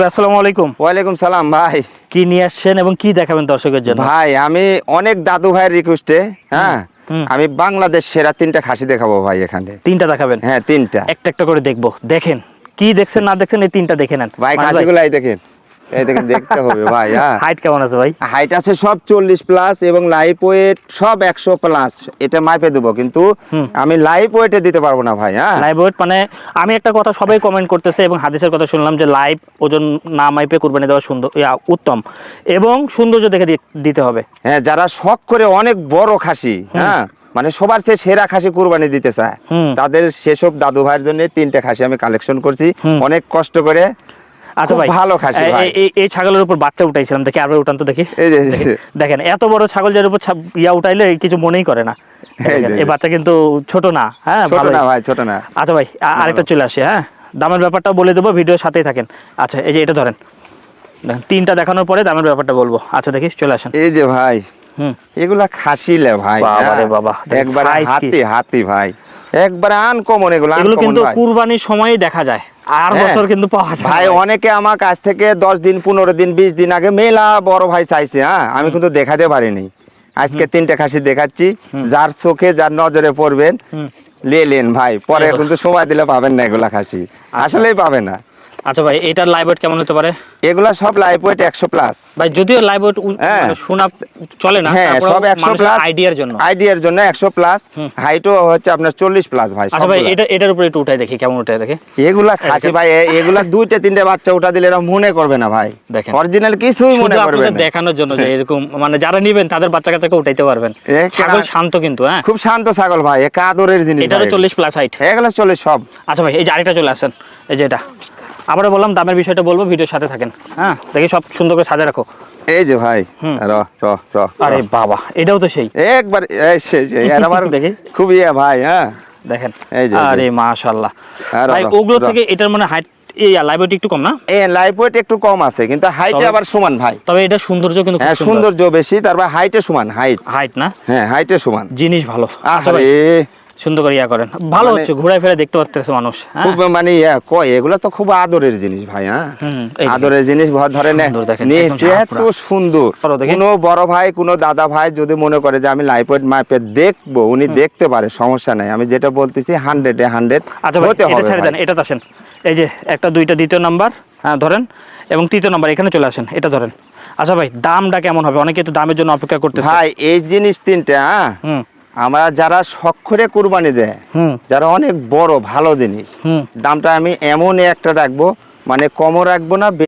আসসালামু আলাইকুম। ওয়ালাইকুম সালাম ভাই। কি নিয়ে আসছেন এবং কি দেখাবেন দর্শকের জন্য? ভাই আমি অনেক দাদু ভাইয়ের রিকোয়েস্টে আমি বাংলাদেশ সেরা 3টা খাসি দেখাবো ভাই এখানে। 3টা দেখাবেন? হ্যাঁ 3টা। একটা একটা করে দেখবো। দেখেন কি দেখছেন না দেখছেন, এই 3টা দেখে নেন ভাই। খাসিগুলাই দেখেন, এই দেখেন, দেখতে হবে ভাই। হাইট কেমন আছে ভাই? হাইট আছে সব 40 প্লাস এবং লাইভ ওয়েট সব 100 প্লাস। এটা মাপে দেবো, কিন্তু আমি লাইভ ওয়েটে দিতে পারবো না ভাই। লাইভ ওয়েট মানে আমি একটা কথা সবাই কমেন্ট করতেছে এবং হাদিসের কথা শুনলাম যে লাইভ ওজন না মাইপে কুরবানি দেওয়া সুন্দর উত্তম এবং সৌন্দর্য দেখে দিতে হবে। হ্যাঁ, যারা শখ করে অনেক বড় খাসি, মানে সবার চেয়ে সেরা খাসি কুরবানি দিতে চায়, তাদের সেসব দাদু ভাইয়ের জন্য 3টা খাসি আমি কালেকশন করছি অনেক কষ্ট করে। আচ্ছা ভাই, ভালো খাসি ভাই। এই ছাগলের উপর বাচ্চা উঠাইছিলাম, দেখি আরো উঠান তো দেখি। দেখেন এত বড় ছাগল যার উপর উঠাইলে কিছু মনেই করে না। এই বাচ্চা কিন্তু ছোট না। হ্যাঁ ছোট না ভাই, ছোট না। আচ্ছা ভাই, আরেকটা চলে আসে। হ্যাঁ, দামের ব্যাপারটা বলে দেবো, ভিডিওর সাথেই থাকেন। আচ্ছা, এই যে এটা ধরেন, 3টা দেখানোর পরে দামের ব্যাপারটা বলবো। আচ্ছা দেখি, চলে আসেন। এই যে ভাই, এগুলা খাসিলে ভাই, বাবারে বাবা, একবার হাতি ভাই, একবার আনকমন। এগুলো কিন্তু কুরবানির সময়ই দেখা যায়, আর বছর কিন্তু পাওয়া যায় ভাই। অনেকে আমার কাছ থেকে 10 দিন 15 দিন 20 দিন আগে মেলা বড় ভাই চাইছে। আমি কিন্তু দেখাতে পারিনি। আজকে 3টা খাসি দেখাচ্ছি, যার চোখে যার নজরে পড়বেন লেন ভাই। পরে কিন্তু সময় দিলে পাবেন না এগুলা খাসি, আসলেই পাবেন না। আচ্ছা ভাই, এটার লাইভ ওয়েট কেমন হতে পারে? এগুলা সব লাইভ ওয়েট 100 প্লাস ভাই। যদিও লাইভ ওয়েট শোনা চলে না, হ্যাঁ সব 100 প্লাস। আইডিয়ার জন্য 100 প্লাস। হাইটও হচ্ছে আপনার 40 প্লাস ভাই। আচ্ছা ভাই, এটার উপরে একটু উঠাই দেখি কেমন উঠাই দেখি। এগুলা খাসি ভাই, এগুলা 2টা 3টে বাচ্চা উঠা দিলে এরা মনে করবে না ভাই। দেখেন অরিজিনাল কিছুই মনে করবে না। দেখানোর জন্য যে এরকম মানে যারা নেবেন তাদের বাচ্চা কাচ্চাকে উঠাইতে পারবেন। ছাগল শান্ত কিন্তু, হ্যাঁ খুব শান্ত ছাগল ভাই, কাদরের জিনিস। এটারও 40 প্লাস হাইট, এগুলা 40 সব। আচ্ছা ভাই, এই যে আরেকটা চলে আসেন। এই যে এটা আবারও বললাম, দামের বিষয়টা বলবো, ভিডিওর সাথে থাকেন। হ্যাঁ দেখি, সব সুন্দর করে সাজা রাখো। এই যে ভাই, আরে বাবা, এটাও তো সেই একবার দেখি খুব ভাই। দেখেন, আরে মাশাআল্লাহ ভাই। ওগুলো থেকে এটার মানে হাইট লাইভ ওয়েট একটু কম না? লাইভ ওয়েট একটু কম আছে, কিন্তু হাইটে আবার সমান ভাই। তবে এটা সৌন্দর্য কিন্তু সৌন্দর্য বেশি, তারপর হাইটে সমান। হাইট না, হ্যাঁ হাইটে সমান। জিনিস ভালো। সুন্দর করে করেন, ভালো হচ্ছে, ঘুরাই ফেরা দেখতে পারতেছে মানুষ। খুব মানে এগুলা তো খুব আদরের জিনিস ভাই। আদরের জিনিস ধরেন, এত সুন্দর। কোনো বড় ভাই, কোনো দাদা ভাই যদি মনে করে যে আমি লাইভ ওয়েট মাপে দেখবো, উনি দেখতে পারে, সমস্যা নাই। আমি যেটা বলতেছি 100-এ 100 হতে হবে। এটা আসেন, এই যে একটা 2টা 2য় নাম্বার, হ্যাঁ ধরেন, এবং 3য় নাম্বার এখানে চলে আসেন, এটা ধরেন। আচ্ছা ভাই, দামটা কেমন হবে? অনেকে তো দামের জন্য অপেক্ষা করতেছে ভাই। এই জিনিস 3টা আমরা যারা শখ করে কুরবানি দেয়, যারা অনেক বড় ভালো জিনিস, দামটা আমি এমন একটা রাখবো, মানে কমও রাখবো না।